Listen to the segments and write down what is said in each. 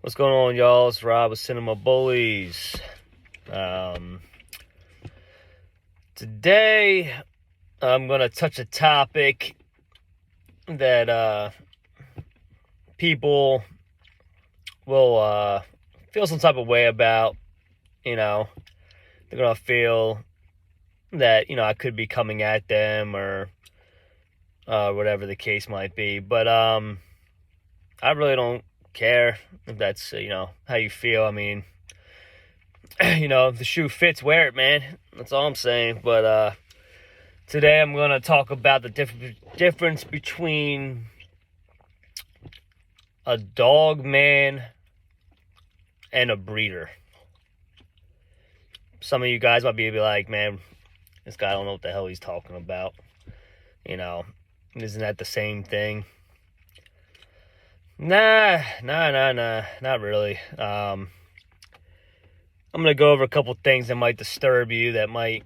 What's going on, y'all? It's Rob with CinemaBullyZ. Today, I'm going to touch a topic that people will feel some type of way about. They're going to feel that, I could be coming at them or whatever the case might be. But I really don't care if that's, how you feel. I mean, if the shoe fits, wear it, man. That's all I'm saying. But today I'm going to talk about the difference between a dog man and a breeder. Some of you guys might be like, man, this guy don't know what the hell he's talking about. Isn't that the same thing? Nah, not really. I'm going to go over a couple things that might disturb you, that might,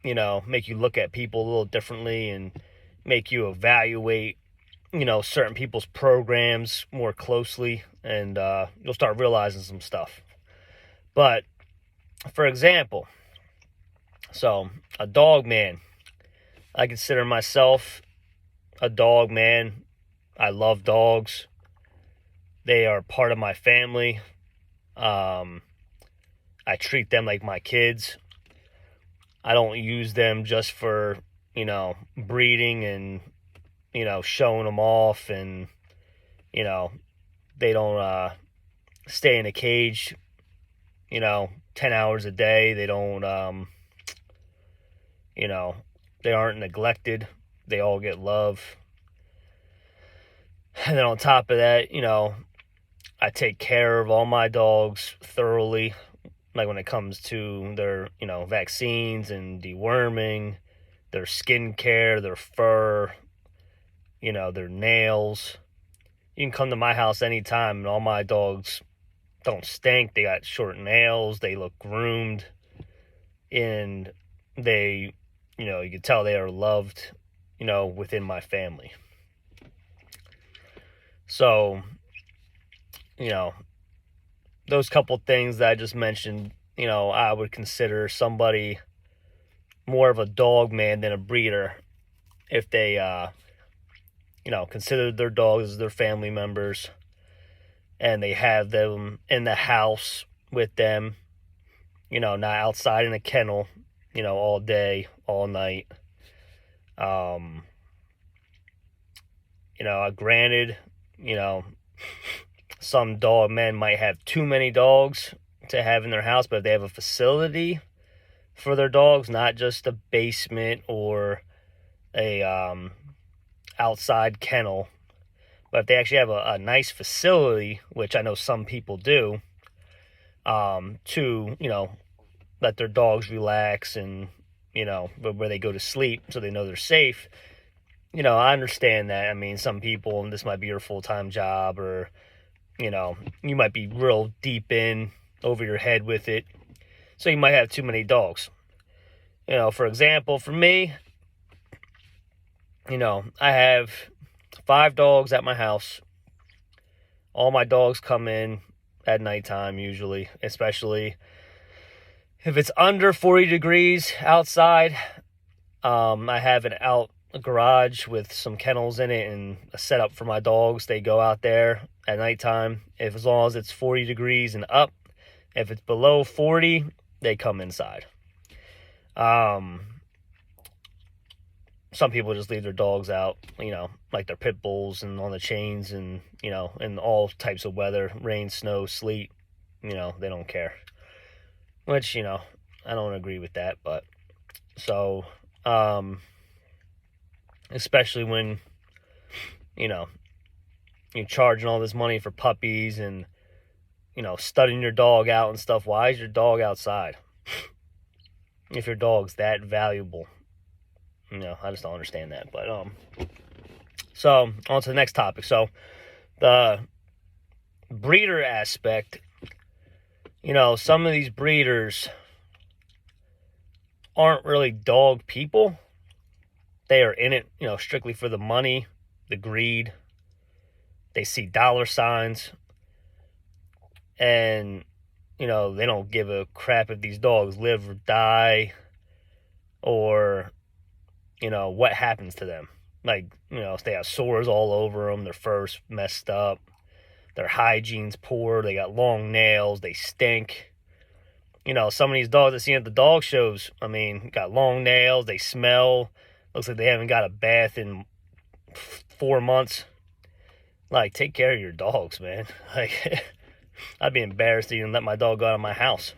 make you look at people a little differently and make you evaluate, certain people's programs more closely, and you'll start realizing some stuff. But, for example, so a dog man. I consider myself a dog man. I love dogs. They are part of my family. I treat them like my kids. I don't use them just for, breeding and, showing them off, and, they don't stay in a cage, 10 hours a day. They don't, they aren't neglected. They all get love. And then on top of that, I take care of all my dogs thoroughly. Like when it comes to their, vaccines and deworming, their skin care, their fur, their nails. You can come to my house anytime, and all my dogs don't stink. They got short nails. They look groomed. And they, you can tell they are loved, within my family. So, those couple things that I just mentioned, I would consider somebody more of a dog man than a breeder if they, consider their dogs as their family members, and they have them in the house with them, not outside in a kennel, all day, all night. Granted, some dog men might have too many dogs to have in their house, but if they have a facility for their dogs, not just a basement or a outside kennel, but if they actually have a nice facility, which I know some people do, to, let their dogs relax and, where they go to sleep so they know they're safe. I understand that. I mean, some people, and this might be your full-time job, or, you might be real deep in over your head with it. So you might have too many dogs. For example, for me, I have 5 dogs at my house. All my dogs come in at nighttime usually, especially if it's under 40 degrees outside. I have a garage with some kennels in it and a setup for my dogs. They go out there at nighttime, as long as it's 40 degrees and up. If it's below 40, they come inside. Some people just leave their dogs out, like their pit bulls and on the chains, and, in all types of weather, rain, snow, sleet, they don't care. Which, I don't agree with that, but, so, especially when, you're charging all this money for puppies and, studying your dog out and stuff. Why is your dog outside? If your dog's that valuable. I just don't understand that. But, so, on to the next topic. So, the breeder aspect, some of these breeders aren't really dog people. They are in it, strictly for the money, the greed. They see dollar signs. And, they don't give a crap if these dogs live or die, or, what happens to them. Like, if they have sores all over them, their fur's messed up, their hygiene's poor, they got long nails, they stink. Some of these dogs I see at the dog shows, got long nails, they smell, looks like they haven't got a bath in 4 months. Like, take care of your dogs, man. Like, I'd be embarrassed to even let my dog go out of my house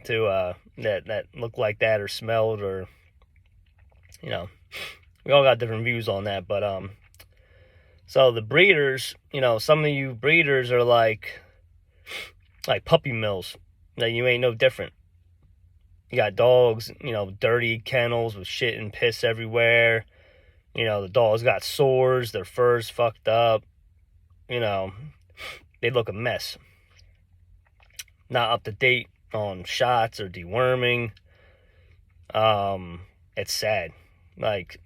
to that look like that or smelled, or we all got different views on that. But so the breeders, some of you breeders are like puppy mills. That you ain't no different. You got dogs, dirty kennels with shit and piss everywhere. The dogs got sores, their fur's fucked up. They look a mess. Not up to date on shots or deworming. It's sad. Like,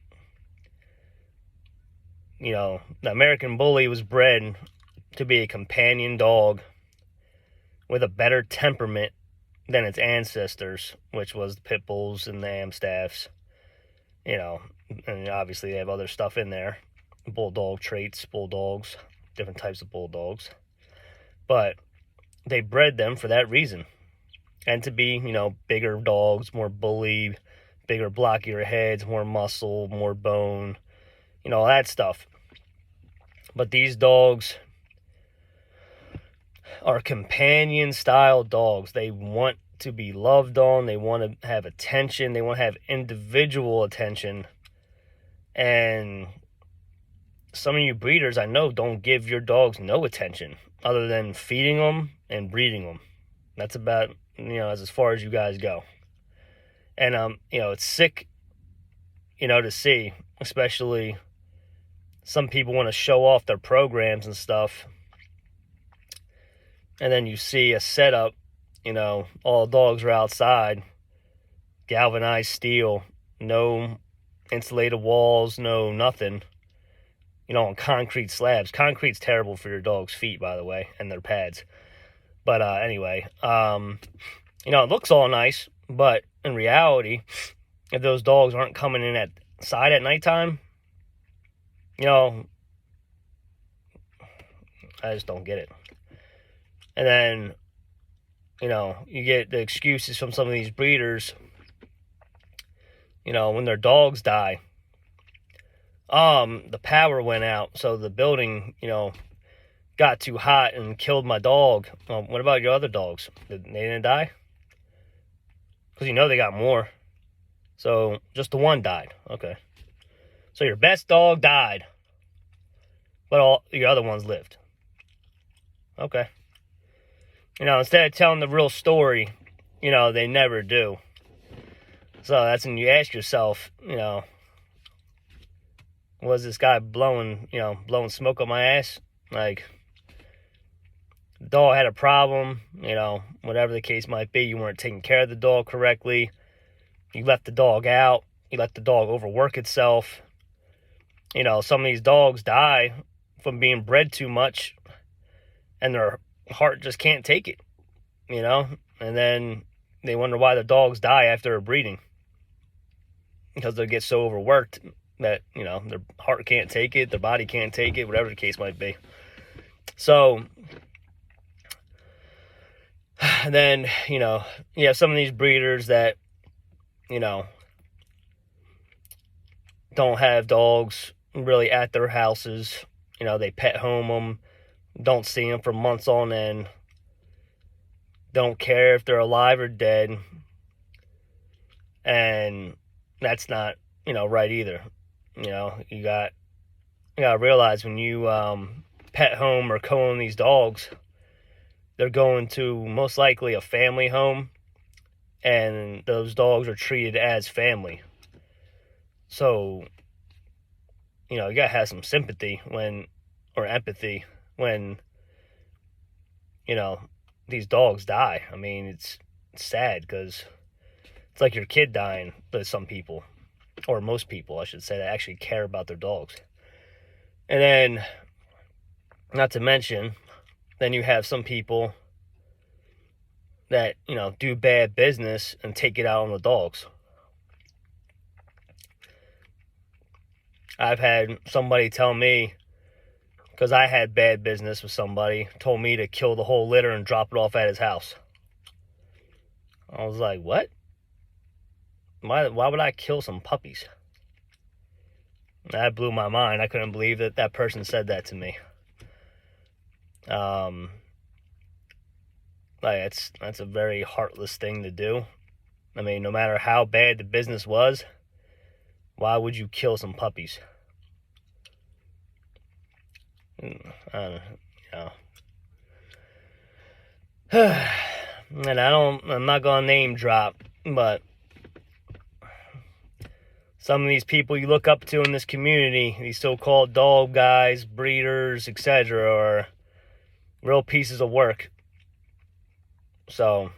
the American Bully was bred to be a companion dog with a better temperament than its ancestors, which was the pit bulls and the Amstaffs. And obviously they have other stuff in there. Bulldog traits, bulldogs, different types of bulldogs. But they bred them for that reason. And to be, bigger dogs, more bully, bigger, blockier heads, more muscle, more bone, all that stuff. But these dogs are companion-style dogs. They want to be loved on. They want to have attention. They want to have individual attention. And some of you breeders, I know, don't give your dogs no attention other than feeding them and breeding them. That's about, as far as you guys go. And, it's sick, to see, especially some people want to show off their programs and stuff. And then you see a setup, all dogs are outside, galvanized steel, no insulated walls, no nothing, on concrete slabs. Concrete's terrible for your dog's feet, by the way, and their pads. But anyway, it looks all nice, but in reality, if those dogs aren't coming in outside at nighttime, I just don't get it. And then, you get the excuses from some of these breeders, when their dogs die. The power went out, so the building, got too hot and killed my dog. What about your other dogs? They didn't die? Because they got more. So, just the one died. Okay. So your best dog died, but all your other ones lived. Okay. Instead of telling the real story, they never do. So that's when you ask yourself, was this guy blowing smoke up my ass? Like, the dog had a problem, whatever the case might be. You weren't taking care of the dog correctly. You left the dog out. You let the dog overwork itself. Some of these dogs die from being bred too much, and their heart just can't take it, and then they wonder why the dogs die after a breeding, because they get so overworked that their heart can't take it, their body can't take it, whatever the case might be. So and then you have some of these breeders that don't have dogs really at their houses. They pet home them, don't see them for months on end, don't care if they're alive or dead, and that's not right either. You gotta realize when you pet home or co-own these dogs, they're going to most likely a family home, and those dogs are treated as family. So you gotta have some sympathy or empathy when these dogs die. It's sad, because it's like your kid dying to some people, or most people, I should say, that actually care about their dogs. And then, not to mention, then you have some people that, do bad business and take it out on the dogs. I've had somebody tell me, because I had bad business with somebody, told me to kill the whole litter and drop it off at his house. I was like, what? Why would I kill some puppies? That blew my mind. I couldn't believe that person said that to me. That's a very heartless thing to do. I mean, no matter how bad the business was, why would you kill some puppies? And I'm not gonna name drop, but some of these people you look up to in this community, these so-called dog guys, breeders, etc., are real pieces of work. So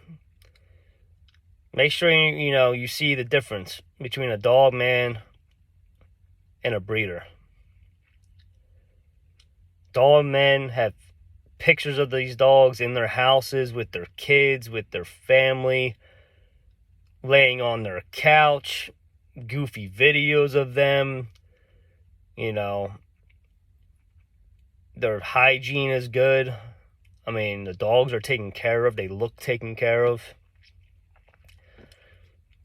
make sure you see the difference between a dog man and a breeder. Dog men have pictures of these dogs in their houses with their kids, with their family, laying on their couch, goofy videos of them. Their hygiene is good. I mean, the dogs are taken care of. They look taken care of.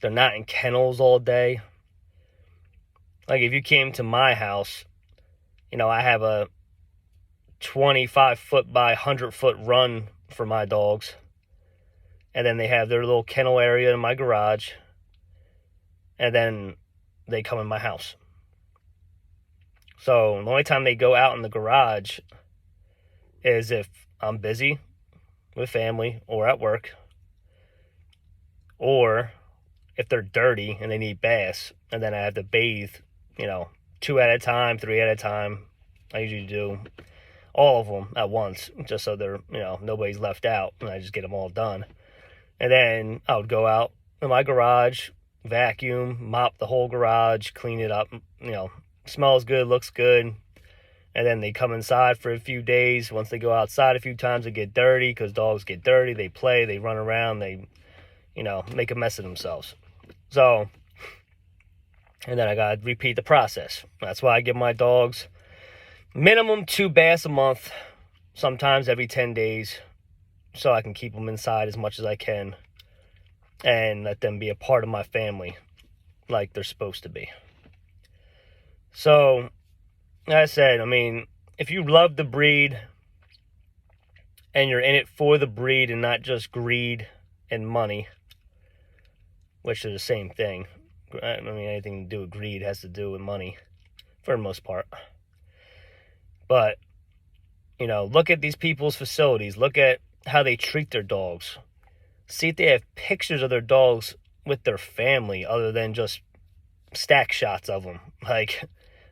They're not in kennels all day. Like, if you came to my house, I have a 25-foot by 100-foot run for my dogs. And then they have their little kennel area in my garage. And then they come in my house. So the only time they go out in the garage is if I'm busy with family or at work, or if they're dirty and they need baths, and then I have to bathe, 2 at a time, 3 at a time. I usually do all of them at once, just so they're, nobody's left out, and I just get them all done. And then I would go out in my garage, vacuum, mop the whole garage, clean it up, smells good, looks good. And then they come inside for a few days. Once they go outside a few times, they get dirty, because dogs get dirty. They play, they run around, they, make a mess of themselves. So, and then I got to repeat the process. That's why I give my dogs minimum 2 baths a month, sometimes every 10 days, so I can keep them inside as much as I can and let them be a part of my family like they're supposed to be. So, like I said, I mean, if you love the breed and you're in it for the breed and not just greed and money, which are the same thing. I mean, anything to do with greed has to do with money for the most part. But, look at these people's facilities. Look at how they treat their dogs. See if they have pictures of their dogs with their family other than just stack shots of them. Like,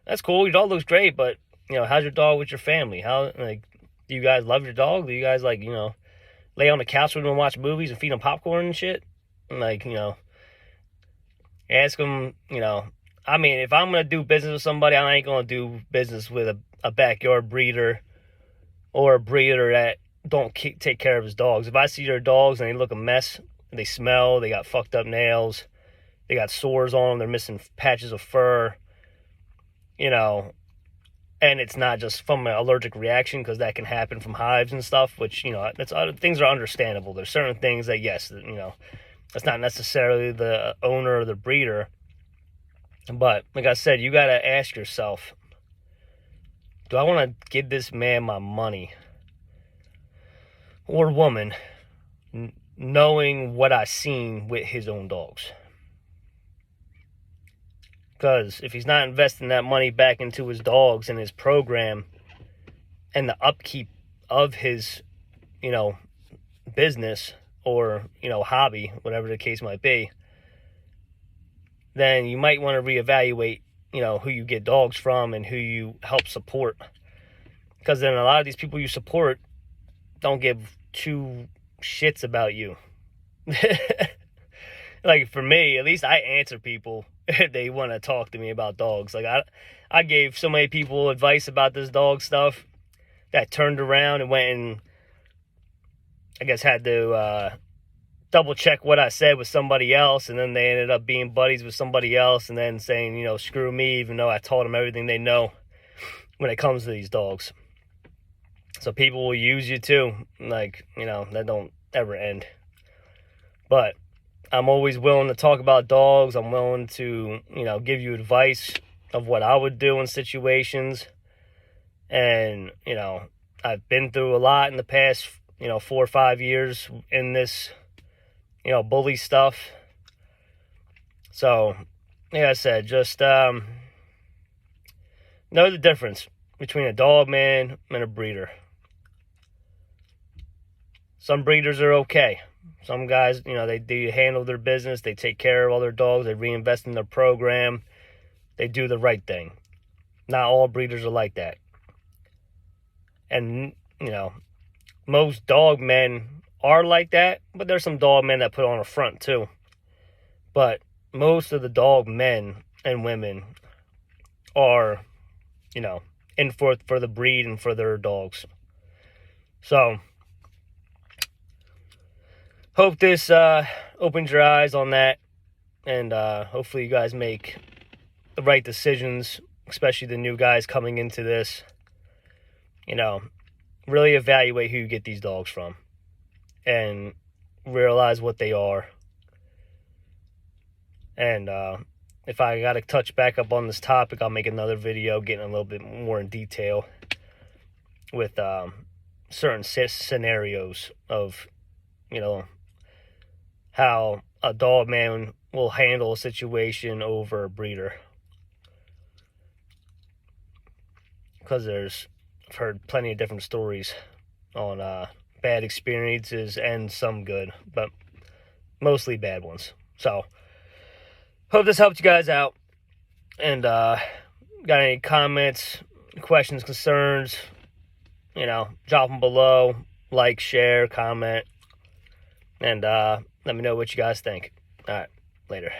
that's cool. Your dog looks great, but, how's your dog with your family? Do you guys love your dog? Do you guys, lay on the couch with them and watch movies and feed them popcorn and shit? Ask them, I mean, if I'm going to do business with somebody, I ain't going to do business with a backyard breeder or a breeder that don't take care of his dogs. If I see their dogs and they look a mess, they smell, they got fucked up nails, they got sores on them, they're missing patches of fur, and it's not just from an allergic reaction, because that can happen from hives and stuff, which, things are understandable. There's certain things that, yes, that's not necessarily the owner or the breeder. But, like I said, you got to ask yourself, do I want to give this man my money or woman knowing what I've seen with his own dogs? Because if he's not investing that money back into his dogs and his program and the upkeep of his, business or, hobby, whatever the case might be, then you might want to reevaluate, who you get dogs from and who you help support. Because then a lot of these people you support don't give 2 shits about you. Like, for me, at least I answer people if they want to talk to me about dogs. Like, I gave so many people advice about this dog stuff that turned around and went and I guess had to double check what I said with somebody else, and then they ended up being buddies with somebody else, and then saying, you know, screw me, even though I taught them everything they know when it comes to these dogs. So people will use you too, like, you know, that don't ever end. But I'm always willing to talk about dogs. I'm willing to, you know, give you advice of what I would do in situations. And, you know, I've been through a lot in the past, you know, 4 or 5 years in this, you know, bully stuff. So, like I said, just know the difference between a dog man and a breeder. Some breeders are okay. Some guys, you know, they do handle their business. They take care of all their dogs. They reinvest in their program. They do the right thing. Not all breeders are like that. And, you know, most dog men are like that, but there's some dog men that put on a front too. But most of the dog men and women are, you know, in for the breed and for their dogs. So, hope this opens your eyes on that, and hopefully you guys make the right decisions, especially the new guys coming into this. You know, really evaluate who you get these dogs from and realize what they are. And if I got to touch back up on this topic, I'll make another video getting a little bit more in detail with certain scenarios of, you know, how a dog man will handle a situation over a breeder. Because I've heard plenty of different stories on bad experiences and some good, but mostly bad ones. So, hope this helped you guys out. And got any comments, questions, concerns, you know, drop them below. Like, share, comment, and let me know what you guys think. All right, later.